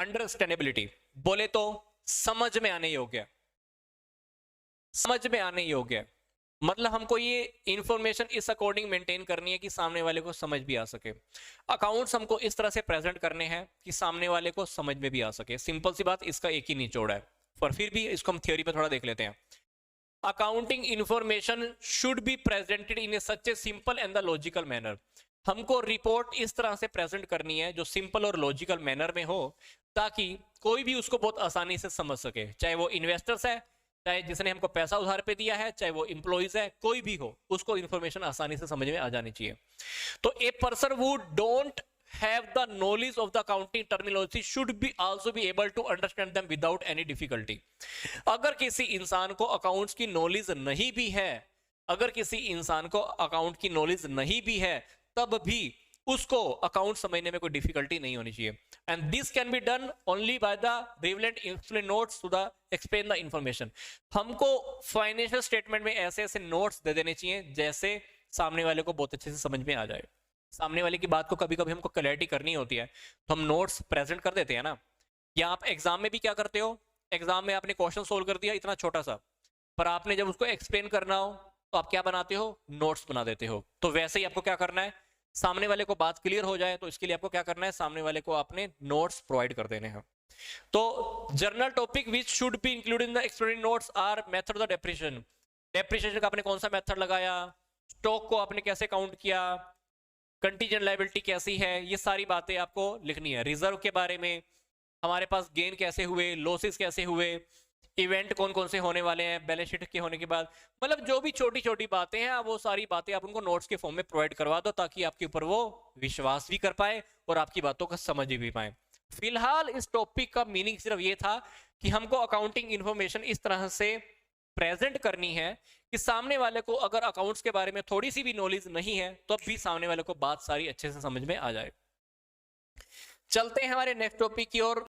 Understandability, बोले तो समझ में आने योग्य, समझ में आने योग्य, मतलब हमको ये इंफॉर्मेशन इस अकॉर्डिंग मेंटेन करनी है कि सामने वाले को समझ भी आ सके। अकाउंट्स हमको इस तरह से प्रेजेंट करने हैं कि सामने वाले को समझ में भी आ सके। सिंपल सी बात, इसका एक ही निचोड़ है, पर फिर भी इसको हम थ्योरी पे थोड़ा देख लेते हैं। Accounting information should be presented in A such a simple and the logical manner. हमको रिपोर्ट इस तरह से प्रेजेंट करनी है जो सिंपल और लॉजिकल मैनर में हो, ताकि कोई भी उसको बहुत आसानी से समझ सके, चाहे वो इन्वेस्टर्स है, चाहे जिसने हमको पैसा उधार पे दिया है, चाहे वो एम्प्लॉइज है, कोई भी हो, उसको इंफॉर्मेशन आसानी से समझ में आ जानी चाहिए। तो a person who don't have the knowledge of the accounting terminology should be also be able to understand them without any difficulty। अगर किसी इंसान को अकाउंट्स की नॉलेज नहीं भी है, अगर किसी इंसान को अकाउंट की नॉलेज नहीं भी है, तब भी उसको अकाउंट समझने में कोई डिफिकल्टी नहीं होनी चाहिए। And this can be done only by the relevant explain notes to the explain the information. हमको फाइनेंशियल स्टेटमेंट में ऐसे ऐसे नोट्स दे देने चाहिए जैसे सामने वाले को बहुत अच्छे से समझ में आ जाए। सामने वाले की बात को कभी कभी हमको क्लैरिटी करनी होती है तो हम नोट्स प्रेजेंट कर देते हैं ना। या आप एग्जाम में भी क्या करते हो, एग्जाम में आपने क्वेश्चन सोल्व कर दिया इतना छोटा सा, पर आपने जब उसको एक्सप्लेन करना हो तो आप क्या बनाते हो, नोट्स बना देते हो। तो वैसे ही आपको क्या करना है, सामने वाले को बात क्लियर हो जाए तो इसके लिए आपको क्या करना है, सामने वाले को आपने नोट्स प्रोवाइड कर देने हैं। तो general topic which should be included in the explanatory notes are method of the depreciation. Depreciation का आपने कौन सा मेथड लगाया, स्टॉक को आपने कैसे काउंट किया, कंटीजेंट लायबिलिटी कैसी है, ये सारी बातें आपको लिखनी है। रिजर्व के बारे में, हमारे पास गेन कैसे हुए, लॉसेस कैसे हुए, इवेंट कौन कौन से होने वाले हैं बैलेंस शीट के होने के बाद, मतलब जो भी छोटी छोटी बातें हैं वो सारी बातें आप उनको नोट्स के फॉर्म में प्रोवाइड करवा दो ताकि आपके ऊपर वो विश्वास भी कर पाए और आपकी बातों को समझ भी पाए। फिलहाल इस टॉपिक का मीनिंग सिर्फ ये था कि हमको अकाउंटिंग इंफॉर्मेशन इस तरह से प्रेजेंट करनी है कि सामने वाले को अगर अकाउंट्स के बारे में थोड़ी सी भी नॉलेज नहीं है तो भी सामने वाले को बात सारी अच्छे से समझ में आ जाए। चलते हैं हमारे नेक्स्ट टॉपिक की ओर।